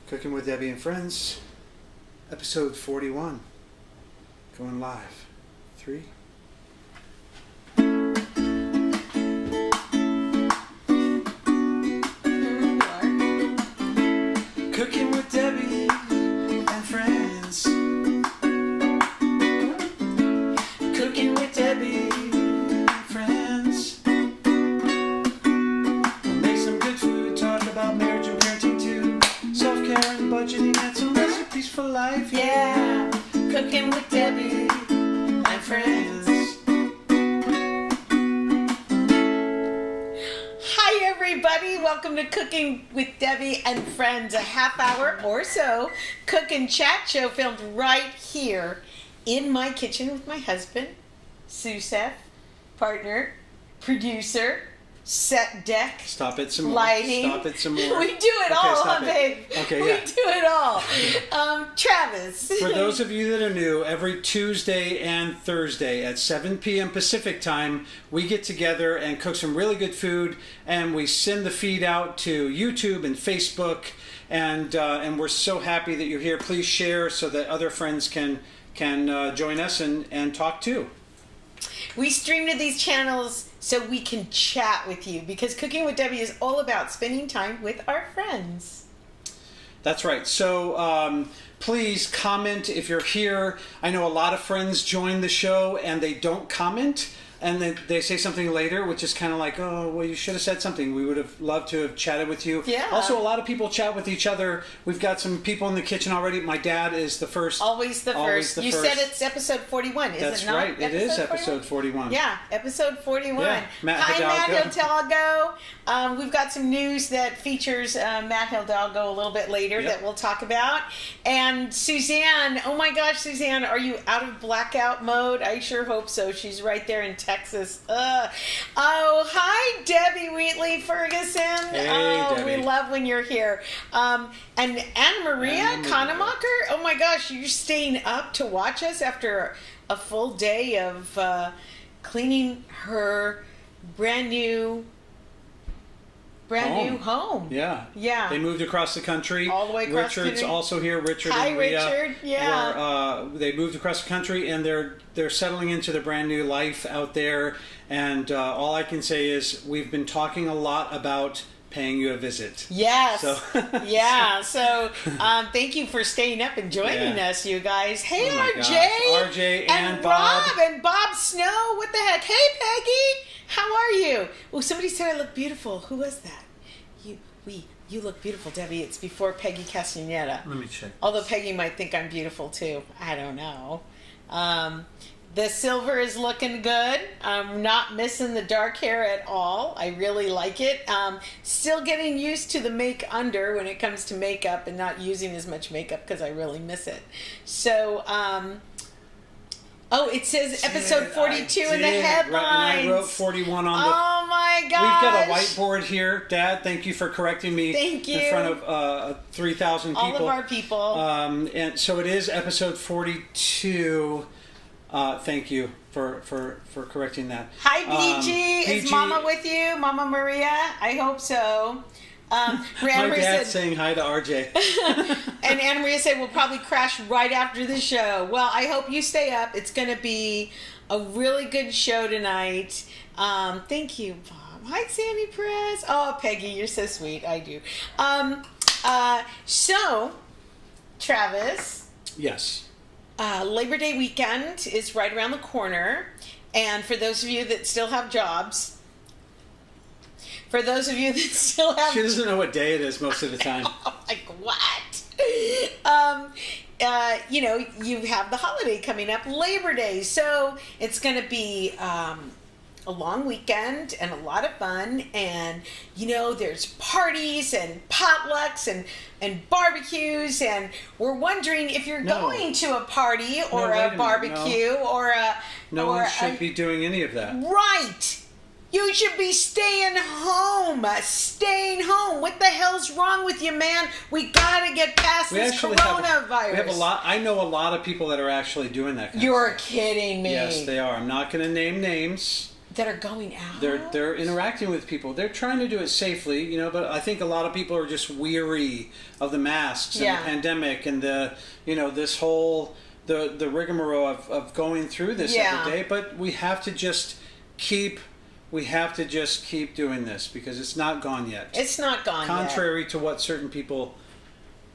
Cooking with Debbie and Friends, episode 41, going live. 3. Cooking with Debbie and Friends. Cooking with Debbie and Friends. We'll make some good food, talk about marriage and parenting too. Self-care and budgeting and some recipes for life. Yeah, Cooking with Debbie and Friends. Hi everybody, welcome to Cooking with Debbie and Friends, a half hour or so cook and chat show filmed right here in my kitchen with my husband, Susef, partner, producer, set deck. Stop it some more. Lighting. Stop it some more. We do it all, huh, babe? Okay, we yeah. do it all. Travis. For those of you that are new, every Tuesday and Thursday at 7 p.m. Pacific time, we get together and cook some really good food, and we send the feed out to YouTube and Facebook, and we're so happy that you're here. Please share so that other friends can join us and talk too. We stream to these channels so we can chat with you, because Cooking with Debbie is all about spending time with our friends. That's right. So please comment if you're here. I know a lot of friends join the show and they don't comment, and they say something later, which is kind of like, oh, well, you should have said something. We would have loved to have chatted with you. Yeah. Also, a lot of people chat with each other. We've got some people in the kitchen already. My dad is the first. Always the first. You said it's episode 41, is That's it not? right. It is episode 41. Yeah, episode 41. Yeah. Hi, Matt Hidalgo. We've got some news that features Matt Hidalgo a little bit later that we'll talk about. And Suzanne, oh my gosh, Suzanne, are you out of blackout mode? I sure hope so. She's right there in Texas. Oh, hi, Debbie Wheatley Ferguson. Hey, Debbie. Debbie. We love when you're here. And Anne Maria Kanemacher, oh my gosh, you're staying up to watch us after a full day of cleaning her brand new home. Yeah. Yeah. They moved across the country. All the way across the Richard's country. also here. Richard Hi, and Rhea Richard. Yeah. they moved across the country, and they're settling into their brand new life out there. And all I can say is we've been talking a lot about paying you a visit. Yes. So, yeah. So thank you for staying up and joining us, you guys. Hey, Oh my RJ. gosh. RJ and Bob. Rob and Bob Snow. What the heck? Hey, Peggy. How are you? Oh, somebody said I look beautiful. Who was that? You look beautiful, Debbie. It's before Peggy Castaneda. Let me check. Although Peggy might think I'm beautiful too. I don't know. The silver is looking good. I'm not missing the dark hair at all. I really like it. Still getting used to the make under when it comes to makeup and not using as much makeup because I really miss it. So, oh, it says episode 42 in the headlines. Right, and I wrote 41 on the... Oh my gosh. We've got a whiteboard here. Dad, thank you for correcting me. Thank you. In front of 3,000 people. All of our people. And so it is episode 42. Thank you for correcting that. Hi, BG. Is BG. Mama with you? Mama Maria? I hope so. My dad's saying hi to RJ. And Anna Maria said we'll probably crash right after the show. Well, I hope you stay up. It's going to be a really good show tonight. Thank you, Bob. Hi, Sandy Perez. Oh, Peggy, you're so sweet. I do. So, Travis. Yes. Labor Day weekend is right around the corner. And for those of you that still have jobs, she doesn't know what day it is most of the time. Like, what? You have the holiday coming up, Labor Day. So it's going to be a long weekend and a lot of fun. And, there's parties and potlucks and barbecues. And we're wondering if you're going to a party or a barbecue or a... No one should be doing any of that. Right. You should be staying home. What the hell's wrong with you, man? We gotta get past this coronavirus. We have a lot. I know a lot of people that are actually doing that. You're kidding me. Yes, they are. I'm not going to name names. that are going out. They're interacting with people. They're trying to do it safely, you know, but I think a lot of people are just weary of the masks and the pandemic and the, you know, this whole the rigmarole of going through this every day. But we have to just keep doing this because it's not gone yet. It's not gone Contrary to what certain people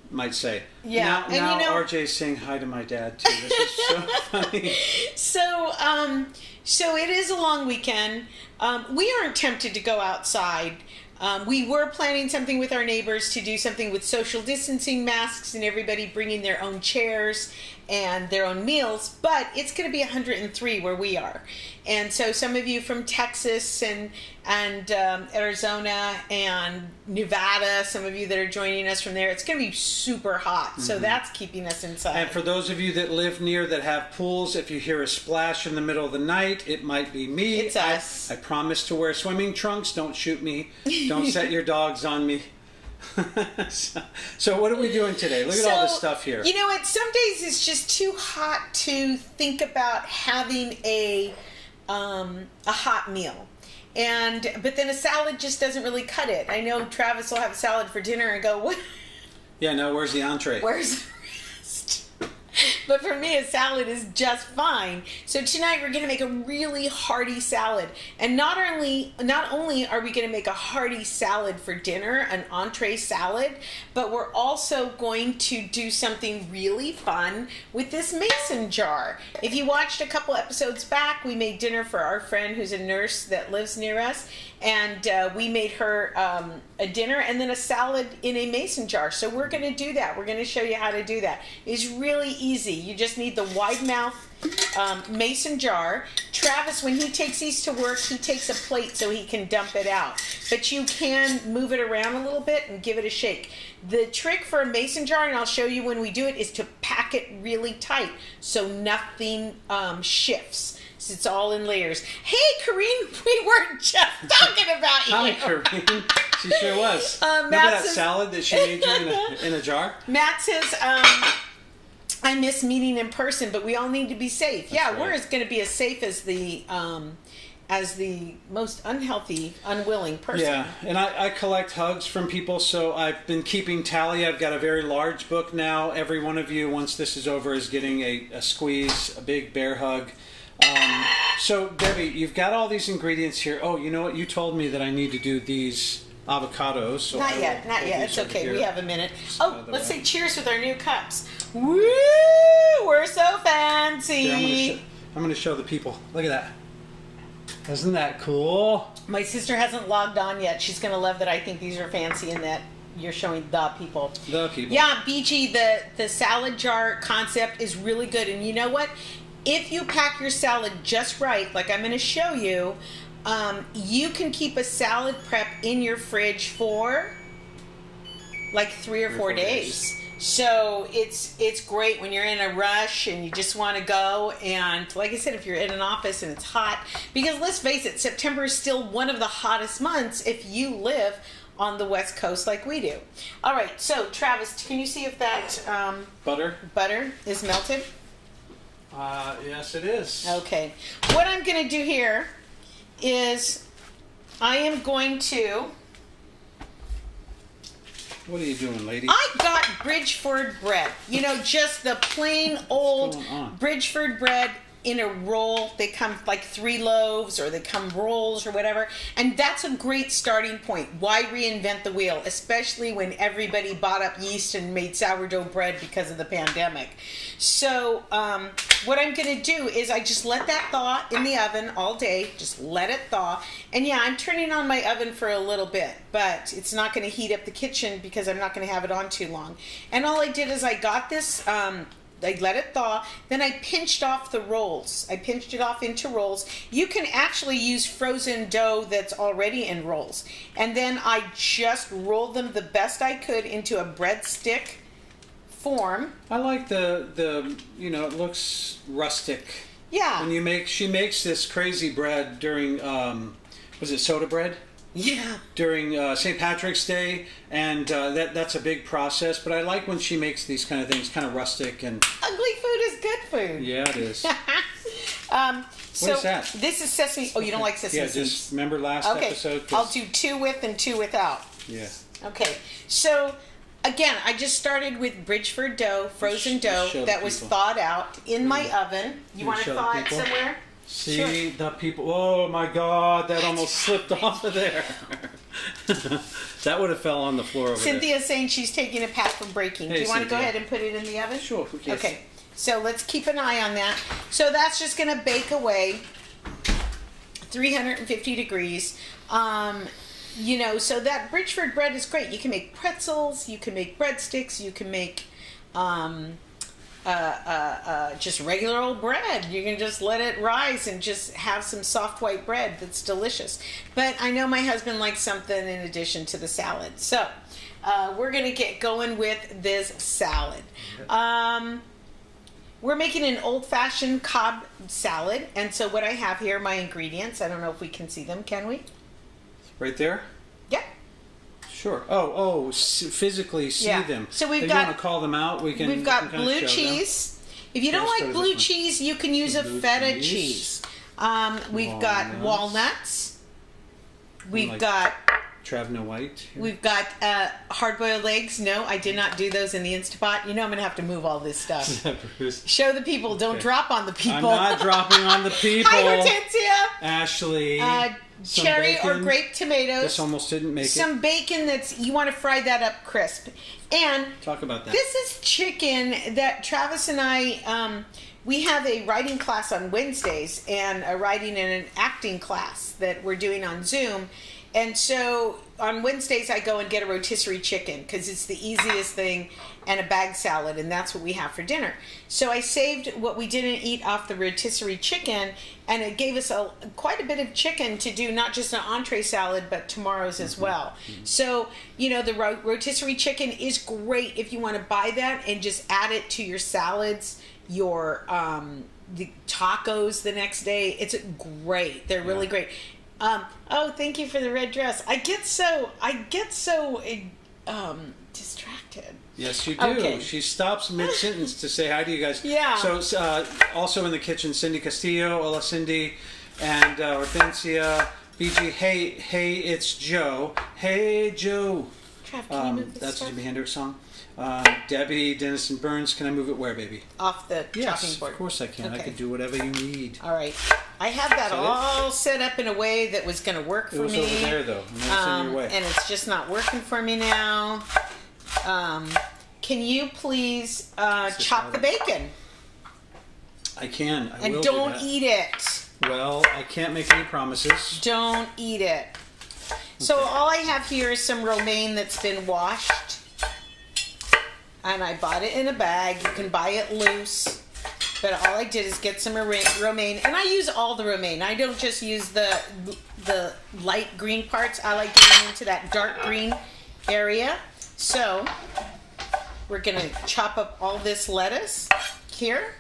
might say. Yeah. Now you know, RJ's saying hi to my dad too. This is so funny. So it is a long weekend. We aren't tempted to go outside. We were planning something with our neighbors to do something with social distancing masks and everybody bringing their own chairs and their own meals, but it's going to be 103 where we are. And so some of you from Texas and Arizona and Nevada, some of you that are joining us from there, it's going to be super hot. So that's keeping us inside. And for those of you that live near that have pools, if you hear a splash in the middle of the night, it might be me. It's us. I promise to wear swimming trunks. Don't shoot me. Don't set your dogs on me. So what are we doing today? Look at all this stuff here. You know what? Some days it's just too hot to think about having a hot meal. But then a salad just doesn't really cut it. I know Travis will have a salad for dinner and go, what? Yeah, no, where's the entree? Where's the rest? But for me, a salad is just fine. So tonight we're going to make a really hearty salad. And not only are we going to make a hearty salad for dinner, an entree salad, but we're also going to do something really fun with this mason jar. If you watched a couple episodes back, we made dinner for our friend who's a nurse that lives near us. And we made her a dinner and then a salad in a mason jar. So we're going to do that. We're going to show you how to do that. It's really easy. You just need the wide mouth mason jar. Travis, when he takes these to work, he takes a plate so he can dump it out. But you can move it around a little bit and give it a shake. The trick for a mason jar, and I'll show you when we do it, is to pack it really tight so nothing shifts. It's all in layers. Hey, Corrine, we were just talking about you. Hi, Corrine. She sure was. Remember that salad that she made you in a jar? Matt says, I miss meeting in person, but we all need to be safe. That's right. We're going to be as safe as the most unhealthy, unwilling person. Yeah, and I collect hugs from people, so I've been keeping tally. I've got a very large book now. Every one of you, once this is over, is getting a squeeze, a big bear hug. So, Debbie, you've got all these ingredients here. Oh, you know what? You told me that I need to do these avocados. So not yet. It's okay. Here. We have a minute. Oh, let's say cheers with our new cups. Woo! We're so fancy. Here, I'm going to show the people. Look at that. Isn't that cool? My sister hasn't logged on yet. She's going to love that I think these are fancy and that you're showing the people. The people. Yeah, BG, the salad jar concept is really good. And you know what? If you pack your salad just right, like I'm going to show you, you can keep a salad prep in your fridge for like 3 or 4 days. So it's great when you're in a rush and you just want to go. And like I said, if you're in an office and it's hot, because let's face it, September is still one of the hottest months if you live on the West Coast like we do. All right, so Travis, can you see if that butter is melted? Yes, it is. Okay. What I'm going to do here is I am going to... What are you doing, lady? I got Bridgeford bread. You know, just the plain old Bridgeford bread in a roll. They come like 3 loaves or they come rolls or whatever. And that's a great starting point. Why reinvent the wheel? Especially when everybody bought up yeast and made sourdough bread because of the pandemic. So what I'm going to do is I just let that thaw in the oven all day. Just let it thaw. And yeah, I'm turning on my oven for a little bit. But it's not going to heat up the kitchen because I'm not going to have it on too long. And all I did is I got this... I let it thaw, then I pinched off the rolls. I pinched it off into rolls. You can actually use frozen dough that's already in rolls. And then I just rolled them the best I could into a breadstick form. I like the you know, it looks rustic. Yeah. When she makes this crazy bread during, was it soda bread? Yeah. During St. Patrick's Day, and that's a big process, but I like when she makes these kind of things, kind of rustic and... Ugly food is good food. Yeah, it is. So What is that? This is sesame. Oh, you don't like sesame seeds? Yeah, just remember last episode? I'll do 2 with and 2 without. Yeah. Okay. So, again, I just started with Bridgeford dough, frozen dough that was thawed out in my oven. You want to thaw it somewhere? See the people. Oh my God, that almost slipped off of there. That would have fell on the floor over Cynthia's saying she's taking a path from breaking. Hey, do you want to go Cynthia. ahead and put it in the oven? Sure. Yes. Okay. So let's keep an eye on that. So that's just going to bake away 350 degrees. You know, so that Bridgeford bread is great. You can make pretzels, you can make breadsticks, you can make just regular old bread. You can just let it rise and just have some soft white bread that's delicious. But I know my husband likes something in addition to the salad. So we're going to get going with this salad. We're making an old-fashioned Cobb salad. And so what I have here, my ingredients, I don't know if we can see them, can we? Right there? Yeah. Sure. Physically see them. So we've if got, you want to call them out, we can. We've got blue cheese. If you don't like blue cheese, you can use a feta cheese. We've got walnuts. We've got Travna White. Here. We've got hard-boiled eggs. No, I did not do those in the Instapot. You know I'm going to have to move all this stuff. Show the people. Don't drop on the people. I'm not dropping on the people. Hi, Hortensia. Ashley. Cherry or grape tomatoes. This almost didn't make it. Some bacon you want to fry that up crisp. And talk about that. This is chicken that Travis and I, we have a writing class on Wednesdays and a writing and an acting class that we're doing on Zoom. And so on Wednesdays I go and get a rotisserie chicken because it's the easiest thing, and a bag salad, and that's what we have for dinner. So I saved what we didn't eat off the rotisserie chicken, and it gave us quite a bit of chicken to do not just an entree salad, but tomorrow's as well. So, you know, the rotisserie chicken is great if you want to buy that and just add it to your salads, your the tacos the next day. It's great. They're really great. Thank you for the red dress. I get so distracted. Yes, you do. Okay. She stops mid-sentence to say hi to you guys. Yeah. So, also in the kitchen, Cindy Castillo, Hola Cindy, and Hortensia, BG, hey, it's Joe. Hey, Joe. Trav, can you move this That's stuff? a Jimi Hendrix song. Debbie, Dennis, and Burns, can I move it where, baby? Off the chopping board. Yes, of course I can. Okay. I can do whatever you need. All right. I had that all set up in a way that was going to work for me. It was over there, though. And it's in your way. And it's just not working for me now. Can you please chop the bacon? I can. I will And do don't that. eat it. Well, I can't make any promises. Don't eat it. So all I have here is some romaine that's been washed. And I bought it in a bag. You can buy it loose. But all I did is get some romaine. And I use all the romaine. I don't just use the light green parts. I like getting into that dark green area. So we're going to chop up all this lettuce here.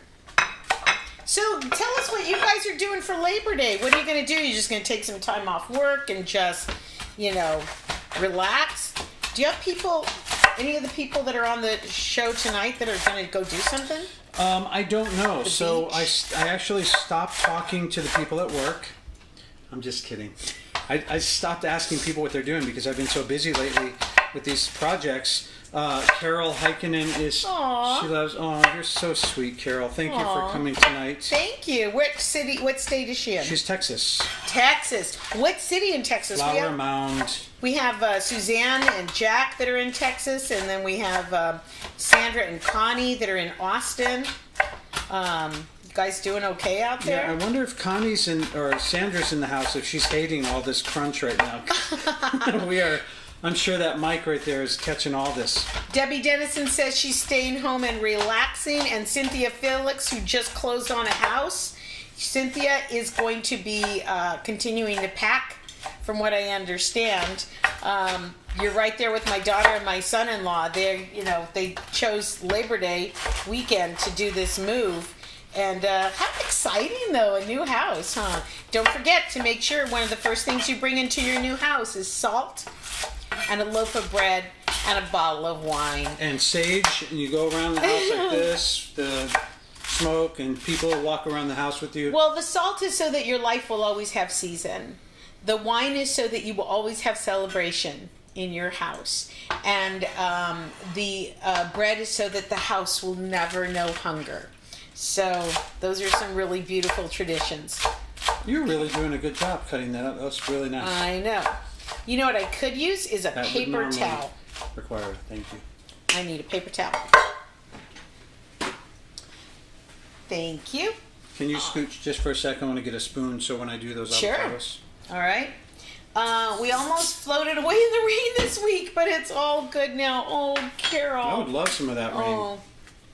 So tell us what you guys are doing for Labor Day. What are you going to do? You're just going to take some time off work and just, you know, relax? Do you have people, any of the people that are on the show tonight that are going to go do something? I don't know. So I beach? actually stopped talking to the people at work. I'm just kidding. I stopped asking people what they're doing because I've been so busy lately with these projects. Carol Heikkinen is. Aww. She loves. Oh, you're so sweet, Carol. Thank you for coming tonight. Thank you. What state is she in? She's Texas. Texas. What city in Texas? Flower Mound. We have Suzanne and Jack that are in Texas, and then we have Sandra and Connie that are in Austin. You guys doing okay out there? Yeah, I wonder if Connie's or Sandra's in the house, if she's hating all this crunch right now. We are. I'm sure that mic right there is catching all this. Debbie Dennison says she's staying home and relaxing, and Cynthia Felix, who just closed on a house. Cynthia is going to be continuing to pack, from what I understand. You're right there with my daughter and my son-in-law. They chose Labor Day weekend to do this move. And how exciting, though, a new house, huh? Don't forget to make sure one of the first things you bring into your new house is salt and a loaf of bread and a bottle of wine. And sage, and you go around the house like this. The smoke and people will walk around the house with you. Well, the salt is so that your life will always have season. The wine is so that you will always have celebration in your house. And the bread is so that the house will never know hunger. So those are some really beautiful traditions. You're really doing a good job cutting that up. That's really nice. I know. You know what I could use is a paper towel. Required. Thank you. I need a paper towel. Thank you. Can you scooch just for a second? I want to get a spoon so when I do those avocados. All right. We almost floated away in the rain this week, but it's all good now. Oh, Carol. I would love some of that rain. Oh,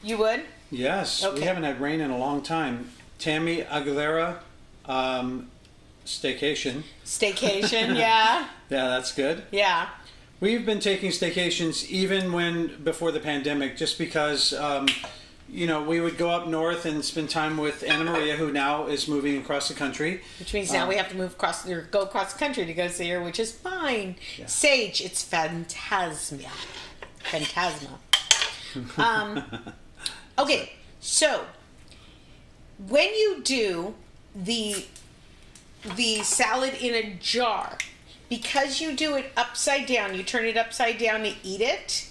you would? Yes. Okay. We haven't had rain in a long time. Tammy Aguilera, staycation. Staycation, yeah. Yeah, that's good. Yeah. We've been taking staycations even before the pandemic, just because, we would go up north and spend time with Anna Maria, who now is moving across the country. Which means now we have to go across the country to go see her, which is fine. Yeah. Sage, it's Phantasma. Okay, so when you do the salad in a jar, because you do it upside down, you turn it upside down to eat it,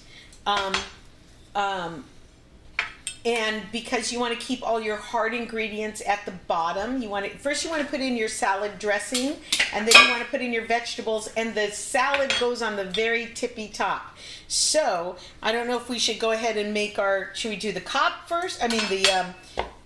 and because you want to keep all your hard ingredients at the bottom, first you want to put in your salad dressing, and then you want to put in your vegetables, and the salad goes on the very tippy top. So I don't know if we should go ahead and should we do the Cobb first? I mean the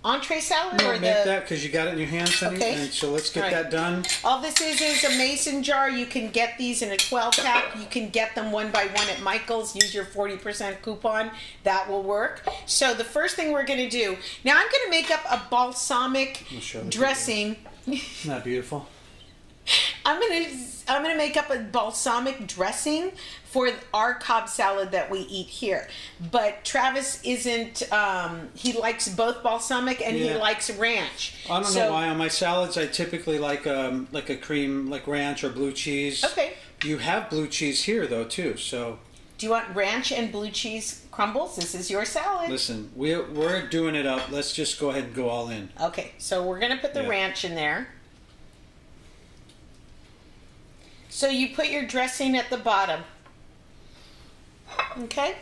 entree salad, or make that because you got it in your hands, honey. Okay. And so let's get that done. All this is a mason jar. You can get these in a 12-pack. You can get them one by one at Michael's. Use your 40% coupon. That will work. So the first thing we're going to do, now I'm going to make up a balsamic dressing. Isn't that beautiful? I'm gonna make up a balsamic dressing for our Cobb salad that we eat here. But Travis isn't. He likes both balsamic and he likes ranch. I don't know why on my salads I typically like a cream like ranch or blue cheese. Okay. You have blue cheese here though too, so. Do you want ranch and blue cheese crumbles? This is your salad. Listen, we're doing it up. Let's just go ahead and go all in. Okay, so we're gonna put the ranch in there. So you put your dressing at the bottom. Okay?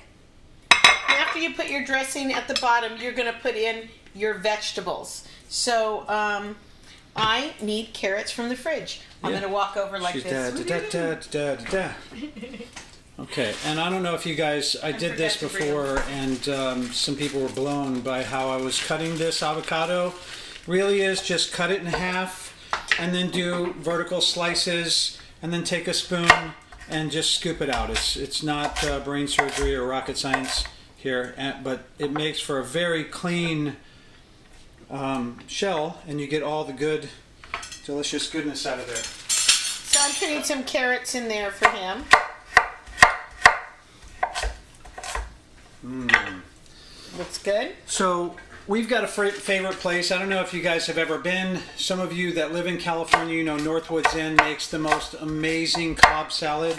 After you put your dressing at the bottom, you're going to put in your vegetables. So I need carrots from the fridge. I'm going to walk over like this. Okay, and I don't know if you guys, I did this before, and some people were blown by how I was cutting this avocado. Really is just cut it in half and then do vertical slices. And then take a spoon and just scoop it out. It's not brain surgery or rocket science here, but it makes for a very clean shell, and you get all the good, delicious goodness out of there. So I'm putting some carrots in there for him. Looks good. So we've got a favorite place. I don't know if you guys have ever been. Some of you that live in California, you know Northwoods Inn makes the most amazing Cobb salad.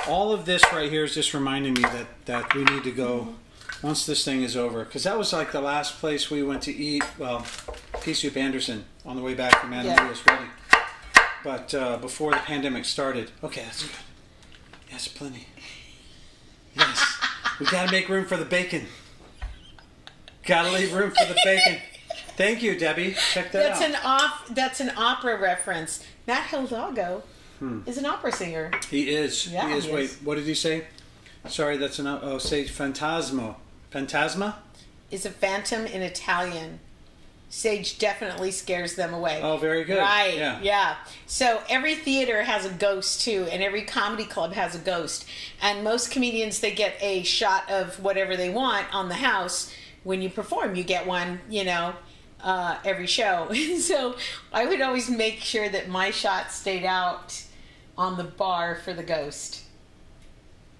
All of this right here is just reminding me that we need to go once this thing is over. Because that was like the last place we went to eat, well, Pea Soup Anderson on the way back from Anna Maria's wedding. But before the pandemic started. Okay, that's good. Yes, plenty. Yes. We got to make room for the bacon. Gotta leave room for the bacon. Thank you, Debbie. Check that out. That's an opera reference. Matt Hidalgo is an opera singer. He is. Yeah, he is. Wait, what did he say? Sorry, that's say Phantasma. Phantasma? Is a phantom in Italian. Sage definitely scares them away. Oh, very good. Right. Yeah. So every theater has a ghost too, and every comedy club has a ghost. And most comedians, they get a shot of whatever they want on the house. When you perform, you get one, every show. So I would always make sure that my shot stayed out on the bar for the ghost.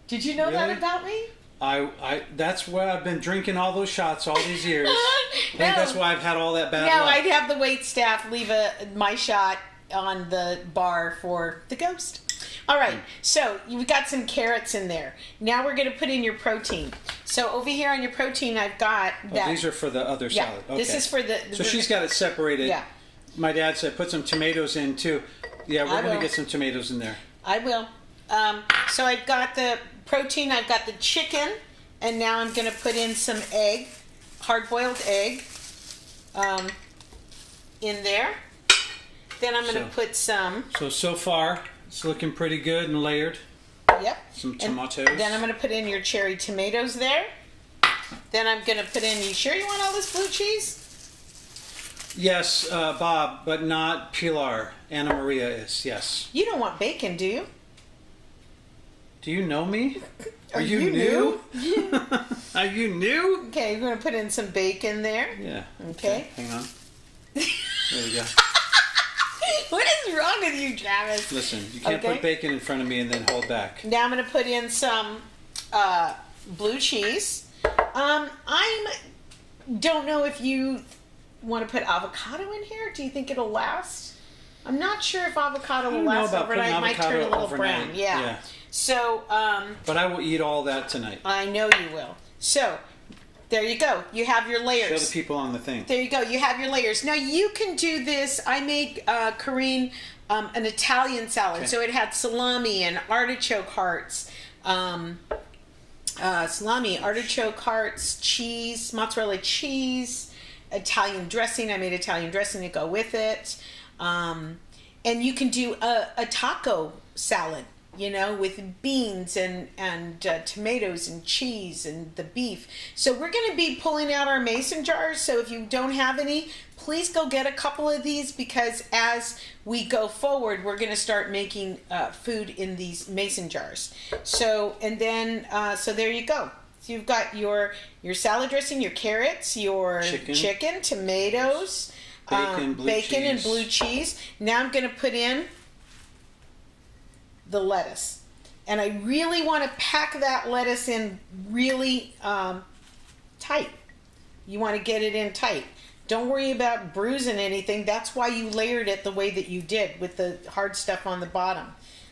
Did you know that about me? I that's where I've been drinking all those shots all these years. I think that's why I've had all that bad luck. I'd have the wait staff leave my shot on the bar for the ghost. All right, so you've got some carrots in there. Now we're going to put in your protein. So over here on your protein, I've got that. These are for the other salad. Okay. This is for the so she's got it separated. Yeah. My dad said put some tomatoes in too. Yeah, we're going to get some tomatoes in there. I will. So I've got the protein, I've got the chicken, and now I'm going to put in some egg, hard-boiled egg, in there. Then I'm going to put some. So far, it's looking pretty good and layered. Yep. Some tomatoes. And then I'm going to put in your cherry tomatoes there. Then I'm going to put in, you sure you want all this blue cheese? Yes, Bob, but not Pilar. Anna Maria is, yes. You don't want bacon, do you? Do you know me? Are you new? Are you new? Okay, we're going to put in some bacon there. Yeah. Okay. Hang on. There we go. What is wrong with you, Travis? Listen, you can't put bacon in front of me and then hold back. Now I'm going to put in some blue cheese. I don't know if you want to put avocado in here. Do you think it'll last? I'm not sure if avocado will last overnight. It might turn a little brown. Yeah. So. But I will eat all that tonight. I know you will. So. There you go. You have your layers. Show the people on the thing. There you go. You have your layers. Now you can do this. I made Corrine an Italian salad. Okay. So it had salami and artichoke hearts, cheese, mozzarella cheese, Italian dressing. I made Italian dressing to go with it. And you can do a taco salad, with beans and tomatoes and cheese and the beef. So we're going to be pulling out our mason jars. So if you don't have any, please go get a couple of these, because as we go forward, we're going to start making food in these mason jars. So, and then, so there you go. So you've got your salad dressing, your carrots, your chicken, tomatoes, bacon and blue cheese. Now I'm going to put in the lettuce, and I really want to pack that lettuce in really tight. You want to get it in tight. Don't worry about bruising anything. That's why you layered it the way that you did, with the hard stuff on the bottom.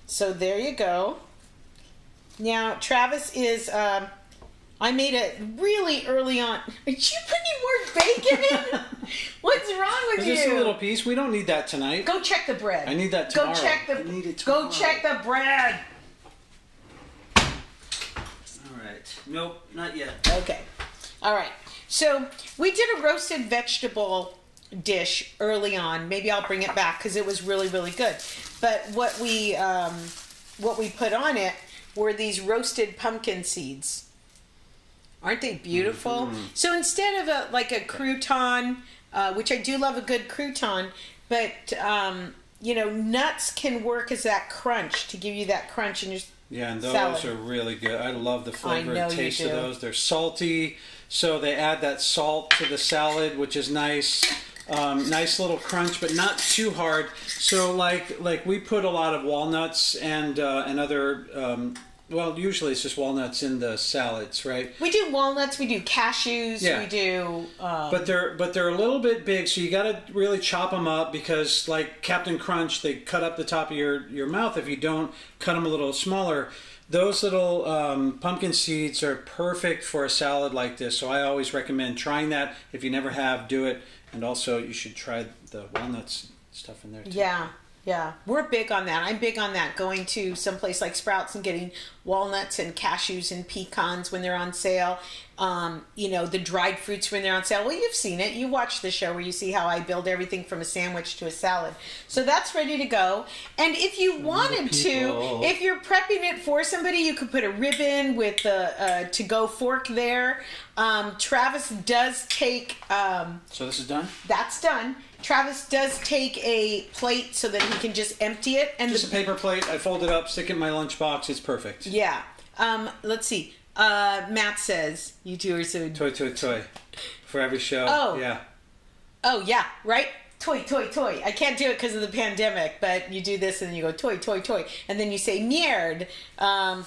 So there you go. Now Travis is I made it really early on. Are you putting more bacon in? What's wrong with you? Just a little piece. We don't need that tonight. Go check the bread. I need that tomorrow. I need it tomorrow. Go check the bread. All right. Nope, not yet. Okay. All right. So we did a roasted vegetable dish early on. Maybe I'll bring it back because it was really, really good. But what we put on it were these roasted pumpkin seeds. Aren't they beautiful? Mm-hmm. So instead of a crouton, which I do love a good crouton, but nuts can work as that crunch, to give you that crunch in your and those salad. Are really good. I love the flavor and taste of those. They're salty, so they add that salt to the salad, which is nice. Nice little crunch, but not too hard. So like we put a lot of walnuts and other. Well, usually it's just walnuts in the salads, right? We do walnuts, we do cashews, we do. But they're a little bit big, so you got to really chop them up, because like Captain Crunch, they cut up the top of your mouth if you don't cut them a little smaller. Those little pumpkin seeds are perfect for a salad like this, so I always recommend trying that. If you never have, do it, and also you should try the walnuts stuff in there too. Yeah, we're big on that. I'm big on that, going to someplace like Sprouts and getting walnuts and cashews and pecans when they're on sale. The dried fruits when they're on sale. Well, you've seen it. You watch the show where you see how I build everything from a sandwich to a salad. So that's ready to go. And if you wanted to, if you're prepping it for somebody, you could put a ribbon with a to-go fork there. Travis does take... So this is done? That's done. Travis does take a plate so that he can just empty it. And just a paper plate. I fold it up, stick it in my lunchbox. It's perfect. Yeah. Let's see. Matt says you two are so... Toy. For every show. Oh. Yeah. Oh, yeah. Right? Toy. I can't do it because of the pandemic, but you do this and then you go toy. And then you say merde.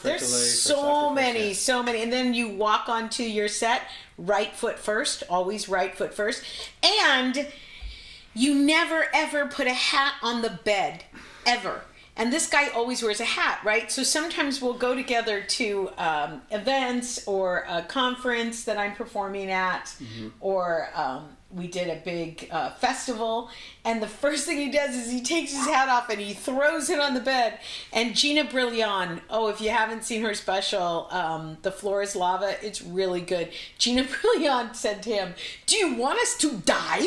There's so many. And then you walk onto your set, right foot first. Always right foot first. And... you never, ever put a hat on the bed. Ever. And this guy always wears a hat, right? So sometimes we'll go together to events or a conference that I'm performing at, or we did a big festival, and the first thing he does is he takes his hat off and he throws it on the bed. And Gina Brilliant, if you haven't seen her special, The Floor is Lava, it's really good. Gina Brilliant said to him, "Do you want us to die?"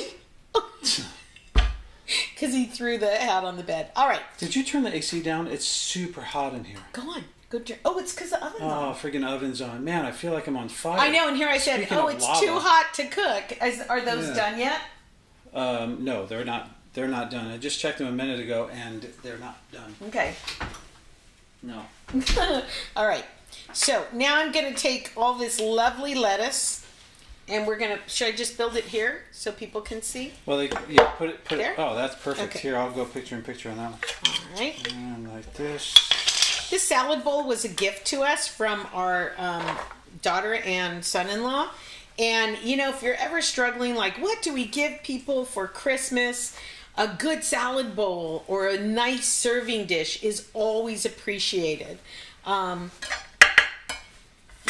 Because he threw the hat on the bed. All right. Did you turn the AC down? It's super hot in here. Go on. It's because the oven's on. Oh, friggin' oven's on. Man, I feel like I'm on fire. I know, and here I said, Speaking of it's lava. too hot to cook. Are those done yet? No, they're not. They're not done. I just checked them a minute ago, and they're not done. Okay. No. All right. So now I'm going to take all this lovely lettuce, and we're going to. Should I just build it here so people can see? Well, put it. There? Oh, that's perfect. Okay. Here, I'll go picture in picture on that one. All right. And like this. This salad bowl was a gift to us from our daughter and son-in-law. And, if you're ever struggling, like, what do we give people for Christmas? A good salad bowl or a nice serving dish is always appreciated.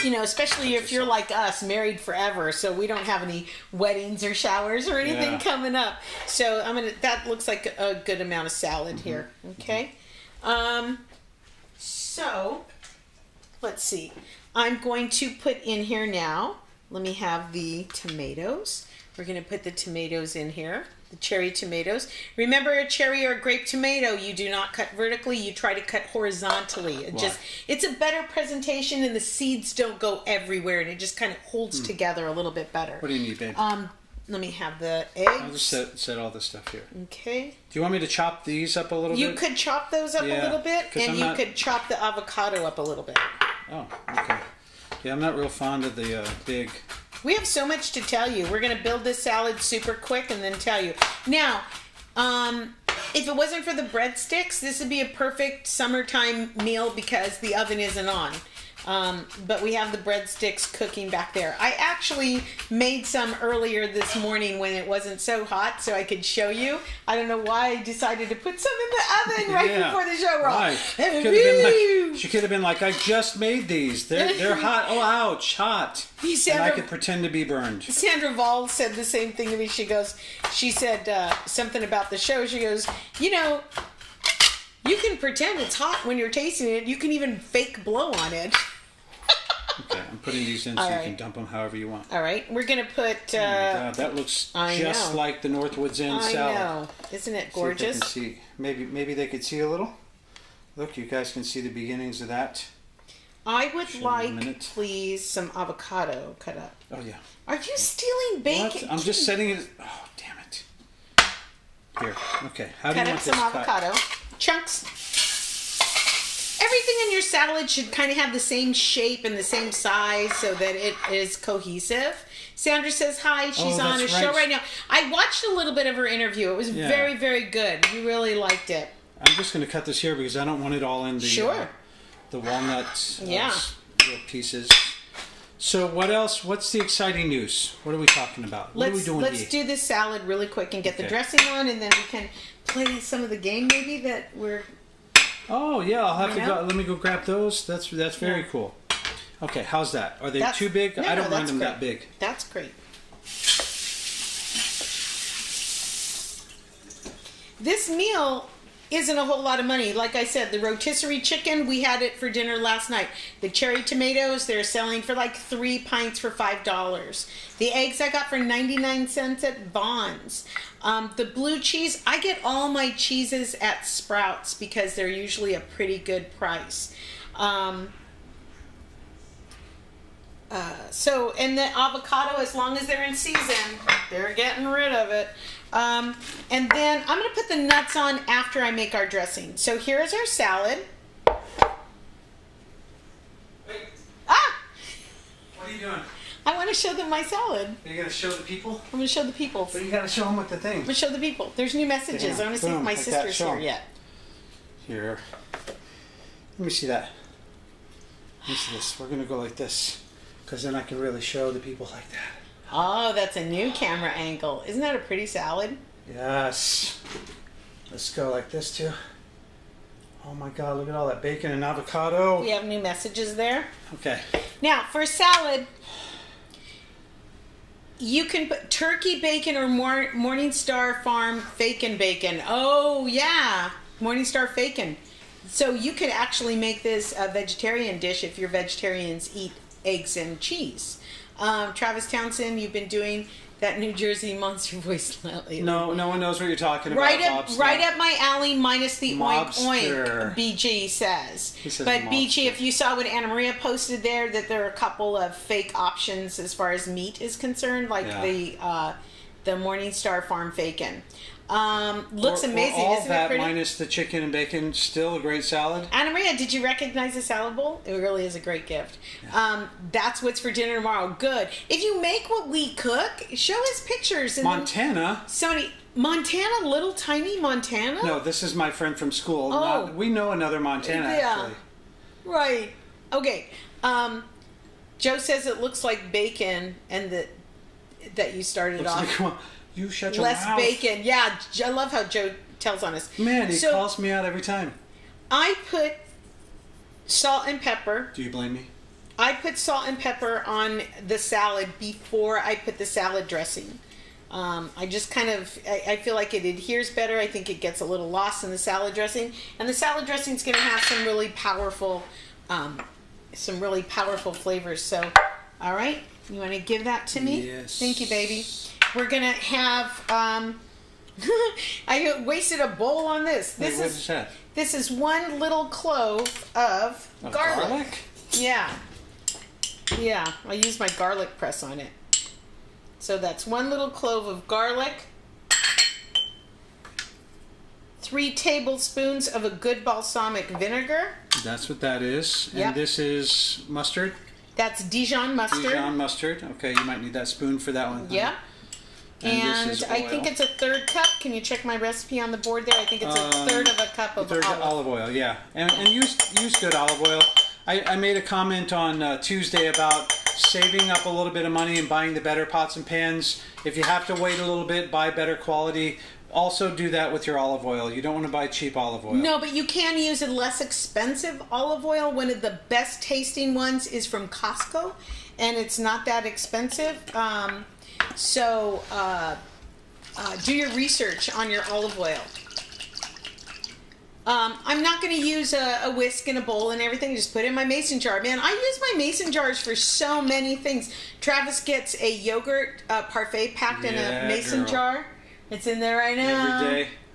Especially if you're like us, married forever, so we don't have any weddings or showers or anything coming up. So that looks like a good amount of salad here. Okay. So, let's see. I'm going to put in here now. Let me have the tomatoes. We're going to put the tomatoes in here. The cherry tomatoes. Remember, a cherry or a grape tomato, you do not cut vertically. You try to cut horizontally. It's a better presentation, and the seeds don't go everywhere, and it just kind of holds together a little bit better. What do you need, babe? Let me have the eggs. I'll just set all this stuff here. Okay. Do you want me to chop these up a little bit? You could chop those up a little bit, and you could chop the avocado up a little bit. Oh, okay. Yeah, I'm not real fond of the big... We have so much to tell you. We're going to build this salad super quick and then tell you. Now, if it wasn't for the breadsticks, this would be a perfect summertime meal because the oven isn't on. But we have the breadsticks cooking back there. I actually made some earlier this morning when it wasn't so hot so I could show you. I don't know why I decided to put some in the oven right before the show. Right. She could have been like, I just made these. They're hot. Oh, ouch, hot. And I could pretend to be burned. Sandra Vall said the same thing to me. She said something about the show. She goes, you can pretend it's hot when you're tasting it. You can even fake blow on it. Okay, I'm putting these in so you can dump them however you want. All right, we're going to put... oh my God, that looks just like the Northwoods Inn salad. I know. Isn't it gorgeous? See if they can see. Maybe they could see a little. Look, you guys can see the beginnings of that. I would like, please, some avocado cut up. Oh, yeah. Are you stealing bacon? What? I'm just setting it... Oh, damn it. Here, okay. How do you want this cut? Cut up some avocado. Chunks. Everything in your salad should kind of have the same shape and the same size so that it is cohesive. Sandra says hi. She's on a show right now. I watched a little bit of her interview. It was very, very good. We really liked it. I'm just going to cut this here because I don't want it all in the the walnuts little pieces. So what else? What's the exciting news? What are we talking about? What are we doing here? Let's do this salad really quick and get the dressing on, and then we can play some of the game maybe that we're... Oh, yeah, I'll have to go. Let me go grab those. That's very cool. Okay, how's that? Are they too big? I don't mind them that big. That's great. This meal isn't a whole lot of money. Like I said, the rotisserie chicken, we had it for dinner last night. The cherry tomatoes, they're selling for like 3 pints for $5. The eggs I got for 99 cents at Vaughn's. The blue cheese, I get all my cheeses at Sprouts because they're usually a pretty good price. And the avocado, as long as they're in season, they're getting rid of it. And then I'm going to put the nuts on after I make our dressing. So here's our salad. Wait. Ah! What are you doing? I want to show them my salad. Are you going to show the people? I'm going to show the people. But you got to show them with the thing. I'm going to show the people. There's new messages. I want to see if my sister's here yet. Here. Let me see that. Let me see this. We're going to go like this. Because then I can really show the people like that. Oh, that's a new camera angle. Isn't that a pretty salad? Yes. Let's go like this too. Oh my God, look at all that bacon and avocado. We have new messages there. Okay. Now, for salad, you can put turkey bacon or Morningstar Farm bacon. Oh, yeah. Morningstar bacon. So you could actually make this a vegetarian dish if your vegetarians eat eggs and cheese. Travis Townsend, you've been doing that New Jersey monster voice lately. No one knows what you're talking about. Right up my alley, minus the Mobster. oink, BG says. He says But mobster. BG, if you saw what Anna Maria posted there, that there are a couple of fake options as far as meat is concerned, like the Morningstar Farm bacon. Looks amazing, all isn't that it pretty? minus the chicken and bacon, still a great salad. Anna Maria, did you recognize the salad bowl? It really is a great gift. Yeah. That's what's for dinner tomorrow. Good. If you make what we cook, show us pictures. And Montana. Montana, little tiny Montana? No, this is my friend from school. Oh. We know another Montana, actually. Right. Okay. Joe says it looks like bacon, and that you started Looks off. like, well, you shut your Less mouth. bacon. Yeah, I love how Joe tells on us. Man, he calls me out every time. I put salt and pepper. Do you blame me? I put salt and pepper on the salad before I put the salad dressing. I just kind of, I feel like it adheres better. I think it gets a little lost in the salad dressing. And the salad dressing is going to have some really powerful flavors. So, all right, you want to give that to me? Yes. Thank you, baby. We're going to have, I wasted a bowl on this. Wait, what is that? This is one little clove of garlic. Yeah. Yeah, I use my garlic press on it. So that's one little clove of garlic. 3 tablespoons of a good balsamic vinegar. That's what that is. Yep. And this is mustard? That's Dijon mustard. Dijon mustard. Okay, you might need that spoon for that one. Yeah. And this is I oil. think it's a 1/3 cup. Can you check my recipe on the board there? I think it's a 1/3 of a cup of olive oil, yeah. And use good olive oil. I made a comment on Tuesday about saving up a little bit of money and buying the better pots and pans. If you have to wait a little bit, buy better quality. Also do that with your olive oil. You don't want to buy cheap olive oil. No, but you can use a less expensive olive oil. One of the best tasting ones is from Costco, and it's not that expensive. So do your research on your olive oil. I'm not going to use a whisk and a bowl and everything. Just put it in my mason jar. Man, I use my mason jars for so many things. Travis gets a yogurt parfait packed in a mason jar. It's in there right now.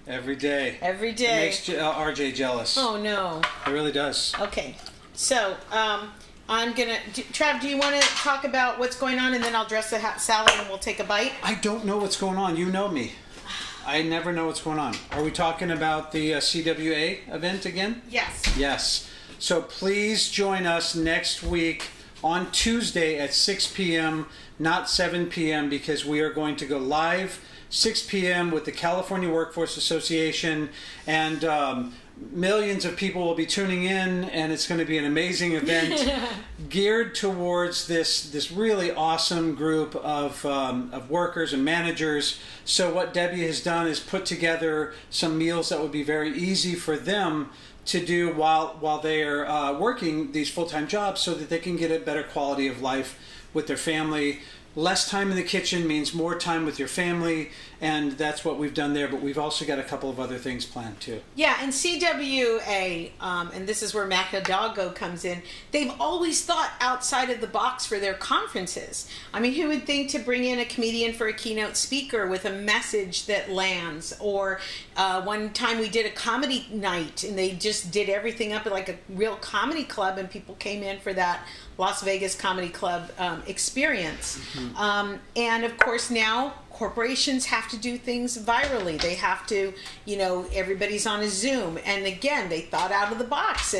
Every day. Every day. It makes RJ jealous. Oh, no. It really does. Okay. So, I'm going to... Trav, do you want to talk about what's going on, and then I'll dress the salad and we'll take a bite? I don't know what's going on. You know me. I never know what's going on. Are we talking about the CWA event again? Yes. Yes. So please join us next week on Tuesday at 6 p.m., not 7 p.m., because we are going to go live 6 p.m. with the California Workforce Association, and millions of people will be tuning in, and it's going to be an amazing event geared towards this really awesome group of workers and managers. So what Debbie has done is put together some meals that would be very easy for them to do while they are working these full-time jobs, so that they can get a better quality of life with their family. Less time in the kitchen means more time with your family, and that's what we've done there. But we've also got a couple of other things planned too. Yeah, and CWA, and this is where Mac Hidalgo comes in, they've always thought outside of the box for their conferences. I mean, who would think to bring in a comedian for a keynote speaker with a message that lands? Or one time we did a comedy night, and they just did everything up at like a real comedy club, and people came in for that Las Vegas Comedy Club experience. Mm-hmm. And of course now corporations have to do things virally. They have to, everybody's on a Zoom. And again, they thought out of the box.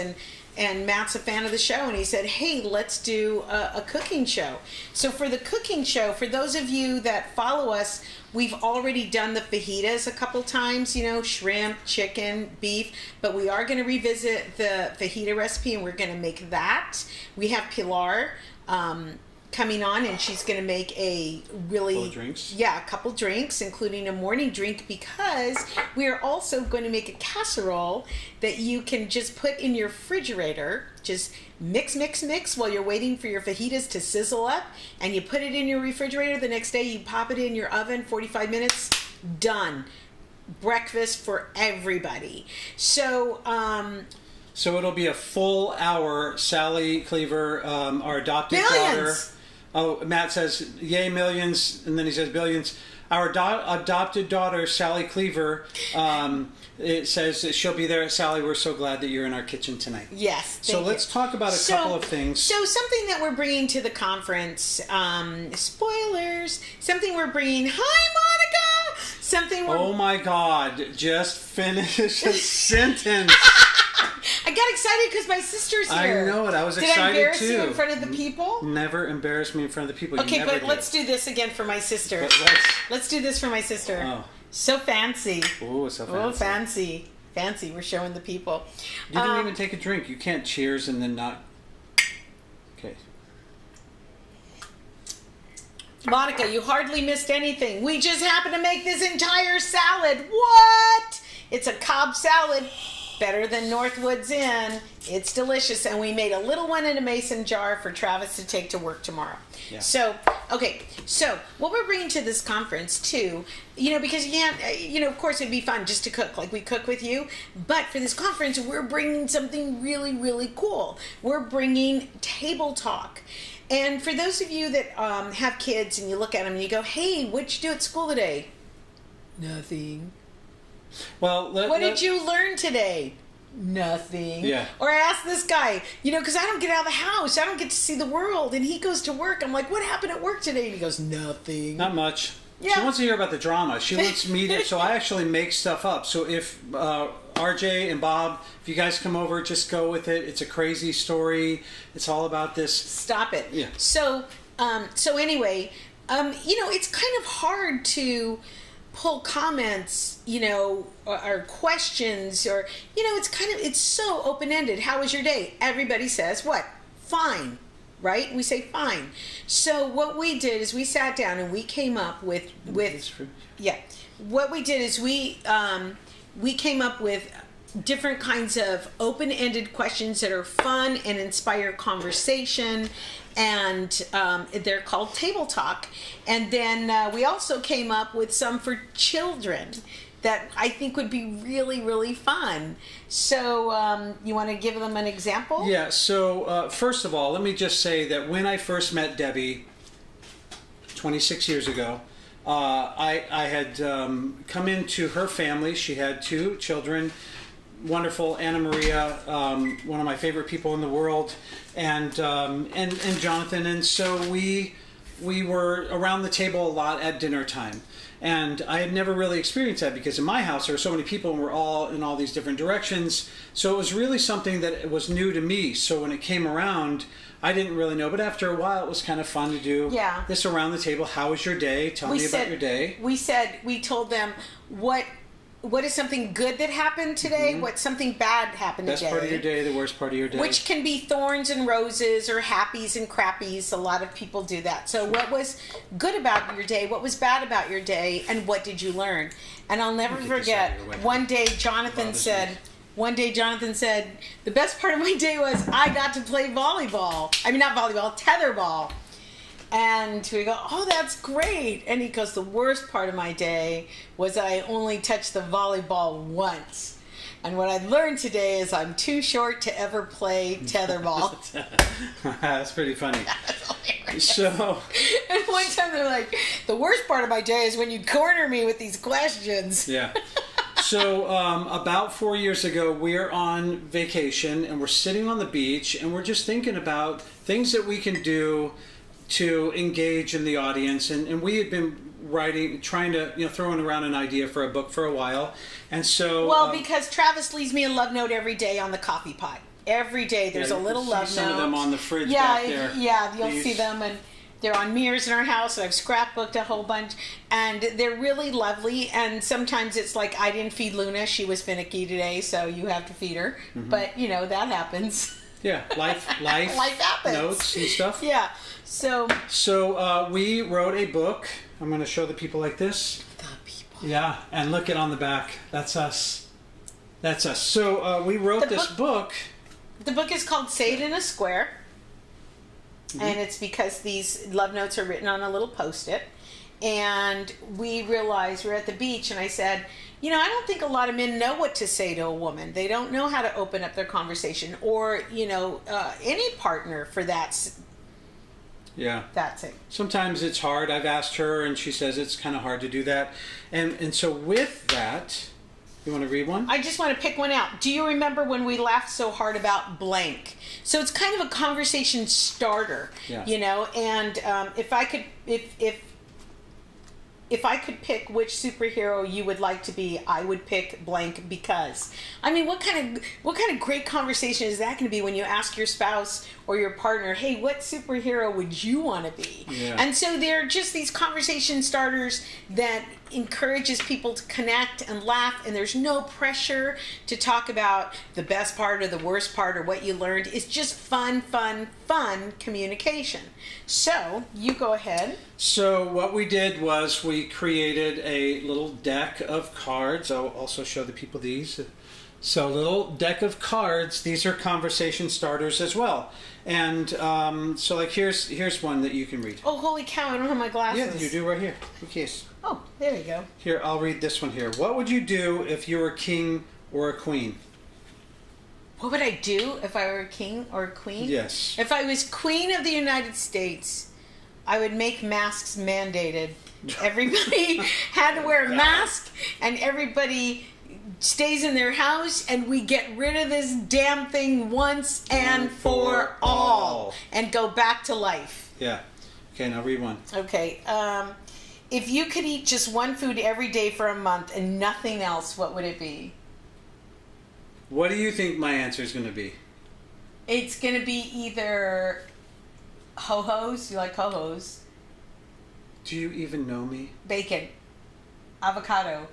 And Matt's a fan of the show, and he said, hey, let's do a cooking show. So for the cooking show, for those of you that follow us, we've already done the fajitas a couple times, shrimp, chicken, beef, but we are going to revisit the fajita recipe, and we're going to make that. We have pilar coming on, and she's going to make a really a couple drinks, including a morning drink, because we are also going to make a casserole that you can just put in your refrigerator. Just mix while you're waiting for your fajitas to sizzle up, and you put it in your refrigerator. The next day you pop it in your oven, 45 minutes, done. Breakfast for everybody. So it'll be a full hour. Sally Cleaver, our adopted daughter. Oh, Matt says, yay, millions. And then he says billions. Our adopted daughter, Sally Cleaver, it says that she'll be there. Sally, we're so glad that you're in our kitchen tonight. Yes. So let's talk about a couple of things. So something that we're bringing to the conference, spoilers, something we're bringing. Hi, Monica! Something we're... Oh my God, just finish a sentence. I got excited because my sister's here. I know it. I was excited too. Did I embarrass you in front of the people? Never embarrass me in front of the people. Okay, but let's do this again for my sister. Let's do this for my sister. Oh. So fancy. Ooh, so fancy. Oh, fancy. Fancy. We're showing the people. You didn't even take a drink. You can't cheers and then not... Okay. Monica, you hardly missed anything. We just happened to make this entire salad. What? It's a Cobb salad. Better than Northwood's Inn. It's delicious. And we made a little one in a mason jar for Travis to take to work tomorrow. Yeah. So, okay. So, what we're bringing to this conference, too, because you can't, of course it'd be fun just to cook, like we cook with you. But for this conference, we're bringing something really, really cool. We're bringing table talk. And for those of you that have kids and you look at them and you go, hey, what'd you do at school today? Nothing. Well, what did you learn today? Nothing. Yeah. Or I asked this guy, because I don't get out of the house. I don't get to see the world. And he goes to work. I'm like, what happened at work today? And he goes, nothing. Not much. Yeah. She wants to hear about the drama. She wants me to... So I actually make stuff up. So if RJ and Bob, if you guys come over, just go with it. It's a crazy story. It's all about this. Stop it. Yeah. So anyway, it's kind of hard to... pull comments, or questions, or, it's so open-ended. How was your day? Everybody says, what? Fine, right? We say fine. So what we did is we sat down and we came up with what we did is we came up with different kinds of open-ended questions that are fun and inspire conversation, and they're called Table Talk. And then we also came up with some for children that I think would be really, really fun. So you want to give them an example? Yeah, so first of all, let me just say that when I first met Debbie 26 years ago, I had come into her family. She had 2 children. Wonderful Anna Maria, one of my favorite people in the world, and Jonathan, and so we were around the table a lot at dinner time, and I had never really experienced that because in my house there were so many people and we're all in all these different directions, so it was really something that was new to me. So when it came around, I didn't really know, but after a while it was kind of fun to do this around the table. How was your day? Tell me about your day. We told them what is something good that happened today? Mm-hmm. What's something bad happened today? Best part of your day, the worst part of your day. Which can be thorns and roses or happies and crappies. A lot of people do that. So what was good about your day? What was bad about your day? And what did you learn? And I'll never forget, one day Jonathan said, the best part of my day was I got to play volleyball. I mean, not volleyball, tetherball. And we go, oh, that's great. And he goes, the worst part of my day was I only touched the volleyball once. And what I learned today is I'm too short to ever play tetherball. That's pretty funny. That's so, and one time they're like, the worst part of my day is when you corner me with these questions. Yeah. So about 4 years ago, we're on vacation and we're sitting on the beach and we're just thinking about things that we can do to engage in the audience, and we had been trying to throwing around an idea for a book for a while, and so because Travis leaves me a love note every day on the coffee pot. Every day there's a little love note. Some of them on the fridge back there. Yeah, you'll see them, and they're on mirrors in our house, and I've scrapbooked a whole bunch, and they're really lovely. And sometimes it's like, I didn't feed Luna; she was finicky today, so you have to feed her. Mm-hmm. But that happens. Yeah, life happens. Notes and stuff. Yeah. So we wrote a book. I'm going to show the people like this. The people. Yeah, and look it on the back. That's us. That's us. So we wrote this book. The book is called Say It in a Square. Mm-hmm. And it's because these love notes are written on a little Post-it. And we realized we're at the beach, and I said, I don't think a lot of men know what to say to a woman. They don't know how to open up their conversation, or, any partner for that. Yeah. That's it. Sometimes it's hard. I've asked her, and she says it's kind of hard to do that. And so with that, you want to read one? I just want to pick one out. Do you remember when we laughed so hard about blank? So it's kind of a conversation starter, and if I could pick which superhero you would like to be, I would pick blank because. I mean, what kind of great conversation is that going to be when you ask your spouse or your partner, hey, what superhero would you want to be? Yeah. And so they're just these conversation starters that encourages people to connect and laugh, and there's no pressure to talk about the best part or the worst part or what you learned. It's just fun communication. So you go ahead. So what we did was we created a little deck of cards. I'll also show the people these. So a little deck of cards. These are conversation starters as well. And so like here's one that you can read. Oh, holy cow, I don't have my glasses. Yeah, you do right here. In case. Oh, there you go. Here, I'll read this one here. What would you do if you were a king or a queen? What would I do if I were a king or a queen? Yes. If I was Queen of the United States, I would make masks mandated. Everybody had to wear a mask, and everybody stays in their house, and we get rid of this damn thing once and for all, and go back to life. Yeah. Okay, now read one. Okay. If you could eat just one food every day for a month and nothing else, what would it be? What do you think my answer is going to be? It's going to be either ho-hos. You like ho-hos? Do you even know me? Bacon. Avocado.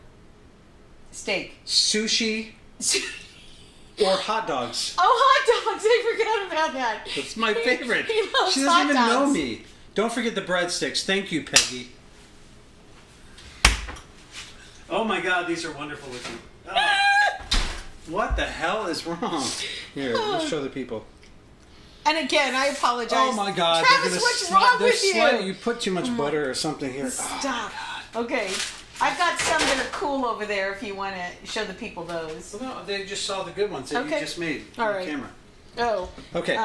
Steak. Sushi. Or hot dogs. Oh, hot dogs. I forgot about that. That's my favorite. He loves she doesn't hot even dogs. know me. Don't forget the breadsticks. Thank you, Peggy. Oh my God, these are wonderful looking. Oh. What the hell is wrong? Here, let's show the people. And again, I apologize. Oh my God. Travis, what's wrong with you? You put too much butter or something here. Stop. Oh okay. I've got some that are cool over there if you want to show the people those. well, no, they just saw the good ones that you just made on the camera. Oh. Okay.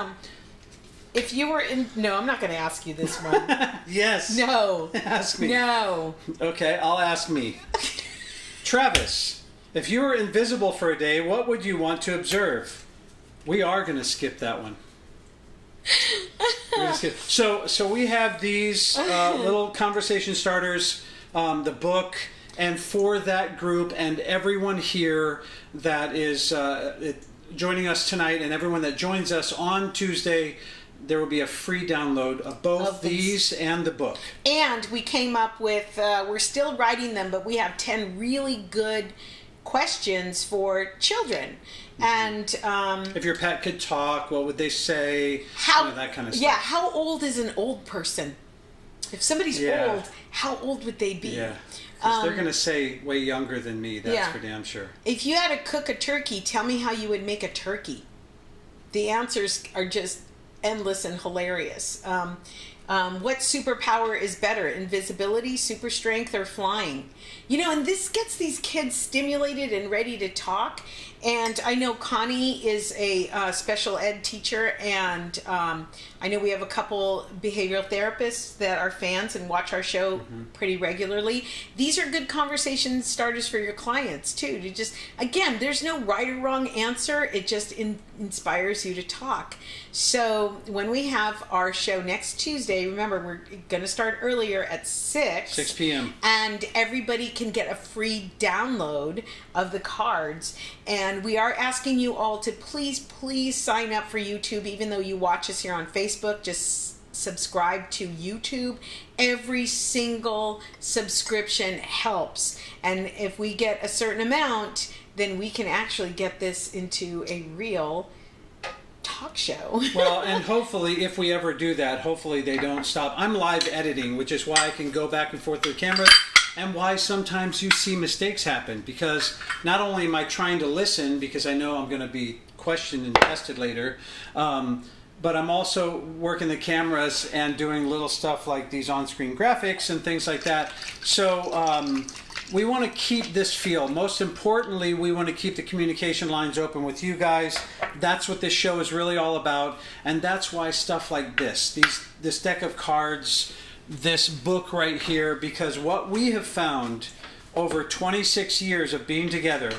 If you were in... No, I'm not going to ask you this one. Yes. No. Ask me. No. Okay, I'll ask me. Travis, if you were invisible for a day, what would you want to observe? We are going to skip that one. So we have these little conversation starters, the book, and for that group and everyone here that is joining us tonight and everyone that joins us on Tuesday, there will be a free download of both these and the book. And we came up with, we're still writing them, but we have 10 really good questions for children. And if your pet could talk, what would they say? That kind of stuff. Yeah, how old is an old person? If somebody's old, how old would they be? Yeah, 'cause they're going to say way younger than me, that's for damn sure. If you had to cook a turkey, tell me how you would make a turkey. The answers are just endless and hilarious. What superpower is better, invisibility, super strength, or flying? And this gets these kids stimulated and ready to talk. And I know Connie is a special ed teacher, and I know we have a couple behavioral therapists that are fans and watch our show pretty regularly. These are good conversation starters for your clients too. To just, again, there's no right or wrong answer. It just inspires you to talk. So when we have our show next Tuesday, remember we're going to start earlier at 6 p.m. and everybody can get a free download of the cards. And we are asking you all to please sign up for YouTube, even though you watch us here on Facebook. Just subscribe to YouTube. Every single subscription helps. And if we get a certain amount, then we can actually get this into a real talk show. Well, and hopefully, if we ever do that, hopefully they don't stop. I'm live editing, which is why I can go back and forth to the camera, and why sometimes you see mistakes happen. Because not only am I trying to listen, because I know I'm going to be questioned and tested later, but I'm also working the cameras and doing little stuff like these on-screen graphics and things like that. So we want to keep this feel. Most importantly, we want to keep the communication lines open with you guys. That's what this show is really all about. And that's why stuff like this deck of cards, this book right here, because what we have found over 26 years of being together,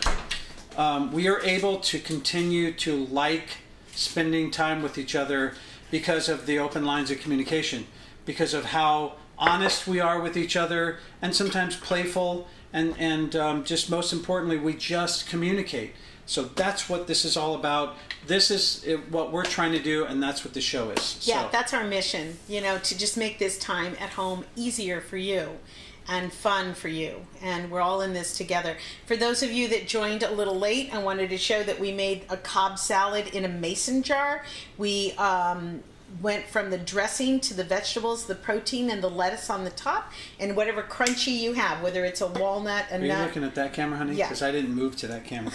we are able to continue to like spending time with each other because of the open lines of communication, because of how honest we are with each other, and sometimes playful, and just most importantly, we just communicate. So that's what this is all about. This is what we're trying to do, and that's what the show is. Yeah, so. That's our mission, to just make this time at home easier for you and fun for you, and we're all in this together. For those of you that joined a little late, I wanted to show that we made a Cobb salad in a mason jar. We went from the dressing to the vegetables, the protein, and the lettuce on the top, and whatever crunchy you have, whether it's a walnut, a nut. Are you looking at that camera, honey? Yeah. Because I didn't move to that camera.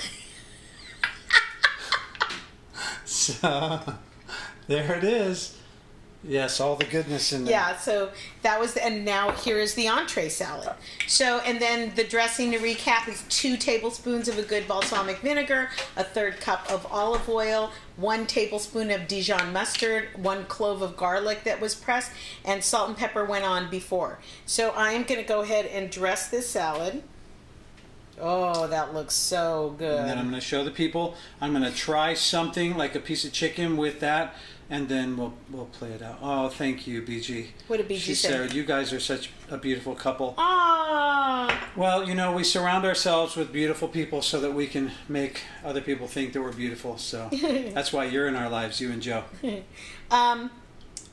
So, there it is. Yes, all the goodness in there. Yeah, so that was, and now here is the entree salad. So, and then the dressing, to recap, is 2 tablespoons of a good balsamic vinegar, a 1/3 cup of olive oil, 1 tablespoon of Dijon mustard, 1 clove of garlic that was pressed, and salt and pepper went on before. So I am going to go ahead and dress this salad. Oh, that looks so good. And then I'm going to show the people. I'm going to try something like a piece of chicken with that, and then we'll play it out. Oh, thank you, BG. What did BG She say? said, you guys are such a beautiful couple. Ah. Well, we surround ourselves with beautiful people so that we can make other people think that we're beautiful. So that's why you're in our lives, you and Joe.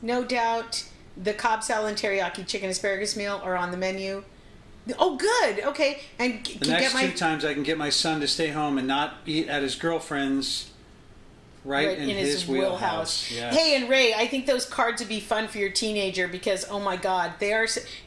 No doubt the Cobb salad and teriyaki chicken asparagus meal are on the menu. Oh, good. Okay. And The next 2 times I can get my son to stay home and not eat at his girlfriend's right in his wheelhouse. Yes. Hey, and Ray, I think those cards would be fun for your teenager because, oh my God,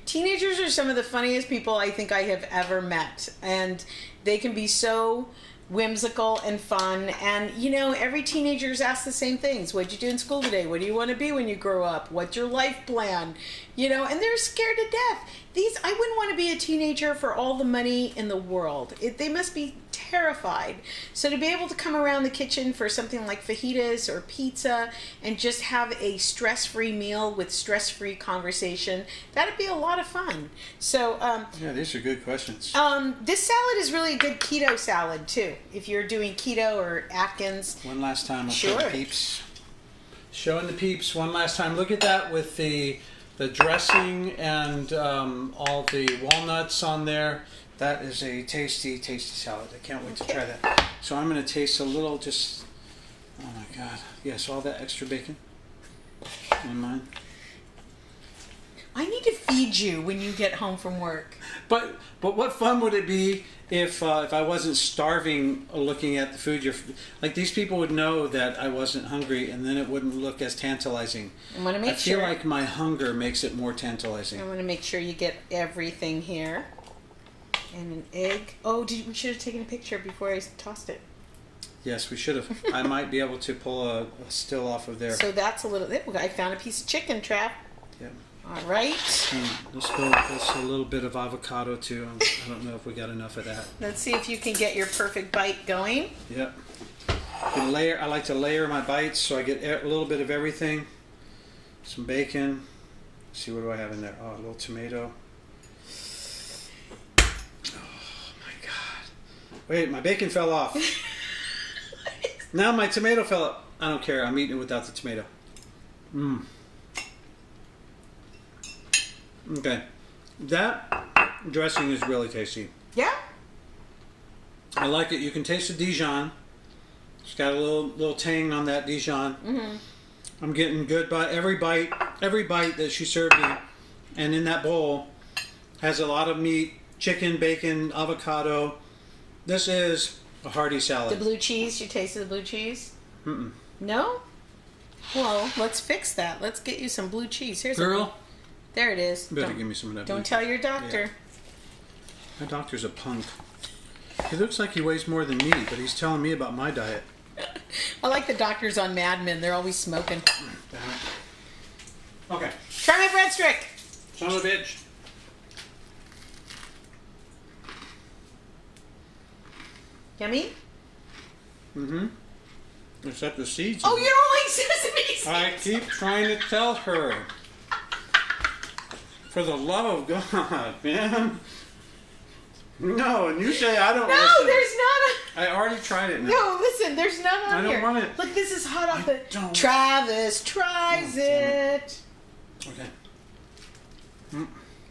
teenagers are some of the funniest people I think I have ever met. And they can be so whimsical and fun, and every teenager's asked the same things. What'd you do in school today? What do you want to be when you grow up? What's your life plan? And they're scared to death. I wouldn't want to be a teenager for all the money in the world. They must be terrified. So to be able to come around the kitchen for something like fajitas or pizza and just have a stress-free meal with stress-free conversation, that'd be a lot of fun. So yeah, these are good questions. this salad is really a good keto salad too. If you're doing keto or Atkins. One last time, I'll Sure. show the peeps. Showing the peeps one last time. Look at that with the dressing and all the walnuts on there. That is a tasty, tasty salad. I can't wait to try that. So I'm going to taste a little, oh my God. Yes, all that extra bacon on mine. I need to feed you when you get home from work. But what fun would it be if I wasn't starving looking at the food? Like, these people would know that I wasn't hungry, and then it wouldn't look as tantalizing. I want to make sure. I feel like my hunger makes it more tantalizing. I want to make sure you get everything here. And an egg. Oh, we should have taken a picture before I tossed it. Yes, we should have. I might be able to pull a still off of there. So that's a little. I found a piece of chicken, Trav. Yeah. All right. Let's go with a little bit of avocado too. I don't know if we got enough of that. Let's see if you can get your perfect bite going. Yep. I like to layer my bites so I get a little bit of everything. Some bacon. Let's see, what do I have in there? Oh, a little tomato. Wait, my bacon fell off. Now my tomato fell up. I don't care. I'm eating it without the tomato. Okay. That dressing is really tasty. Yeah? I like it. You can taste the Dijon. It's got a little tang on that Dijon. Mm-hmm. I'm getting good by every bite that she served me. And in that bowl has a lot of meat, chicken, bacon, avocado. This is a hearty salad. The blue cheese. You tasted the blue cheese? Mm-mm. No? Well, let's fix that. Let's get you some blue cheese. Here's Girl, there it is. you better give me some of that. Don't tell your doctor. Yeah. My doctor's a punk. He looks like he weighs more than me, but he's telling me about my diet. I like the doctors on Mad Men. They're always smoking. Damn it. Okay. Try my breadstick. Son of a bitch. Yummy? Mm-hmm. Except the seeds. Oh, you don't like sesame seeds? I keep trying to tell her. For the love of God, man. No, and you say I don't No, listen. there's not I already tried it now. No, listen, there's none on I don't here. want it. Look, this is hot off the... don't. Travis tries it. Okay.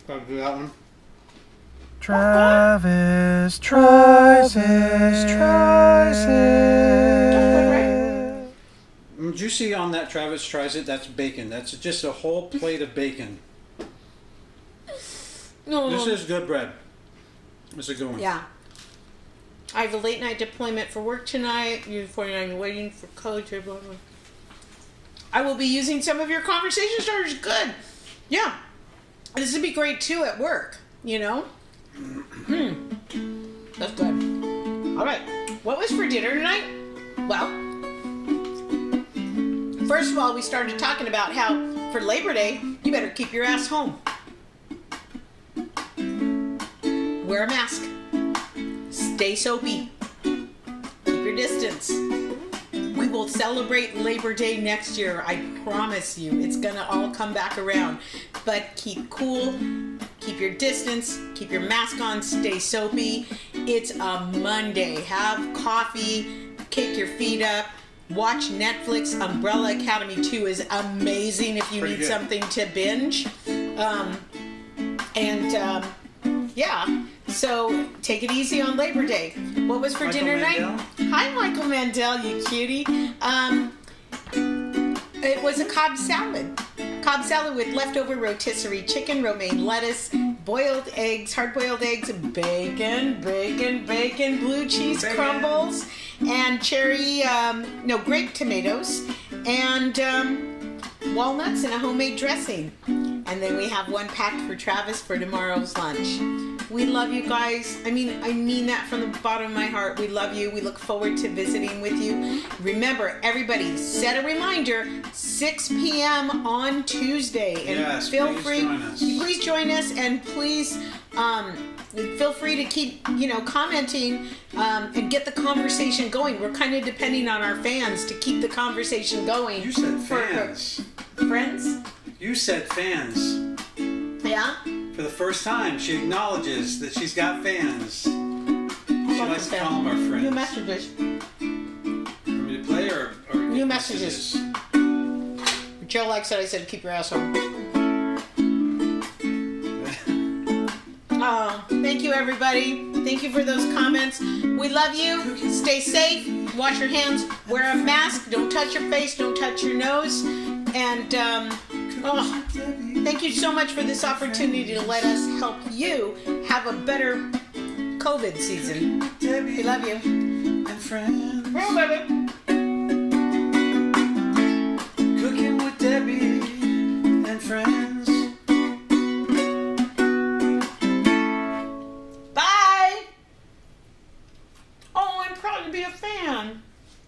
Gotta do that one. Travis tries it. Did you see on that Travis tries it? That's bacon. That's just a whole plate of bacon. No. This is good bread. It's a good one. Yeah. I have a late night deployment for work tonight. You're 49 waiting for college. Blah, blah, blah. I will be using some of your conversation starters. Good. Yeah. This would be great too at work, you know? That's good. All right. What was for dinner tonight? Well, first of all, we started talking about how for Labor Day, you better keep your ass home. Wear a mask. Stay soapy. Keep your distance. We will celebrate Labor Day next year. I promise you. It's going to all come back around. But keep cool. Keep your distance. Keep your mask on. Stay soapy. It's a Monday. Have coffee. Kick your feet up. Watch Netflix. Umbrella Academy 2 is amazing if you Pretty need good. something to binge. Yeah. So take it easy on Labor Day. What was for Michael dinner Mandel? night? Hi, Michael Mandel, you cutie. It was a Cobb salad. Cobb salad with leftover rotisserie chicken, romaine lettuce, boiled eggs, hard-boiled eggs, bacon, blue cheese Bacon. crumbles, and grape tomatoes, and walnuts and a homemade dressing. And then we have one packed for Travis for tomorrow's lunch. We love you guys. I mean that from the bottom of my heart. We love you. We look forward to visiting with you. Remember, everybody, set a reminder, 6 p.m. on Tuesday. And Yes, feel please free. join us. Please join us, and please feel free to keep, commenting and get the conversation going. We're kind of depending on our fans to keep the conversation going. You said fans. Friends? You said fans. Yeah? For the first time, she acknowledges that she's got fans. She likes to call them our friends. New messages. Want me to play or New messages. Joe likes that I said keep your ass home. Oh, thank you, everybody. Thank you for those comments. We love you. Stay safe. Wash your hands. Wear a mask. Don't touch your face. Don't touch your nose. And thank you so much for this opportunity to let us help you have a better COVID season. We love you. And friends. Well, baby. Cooking with Debbie and friends. Bye. Oh, I'm proud to be a fan.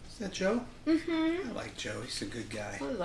Is that Joe? Mm-hmm. I like Joe. He's a good guy. I love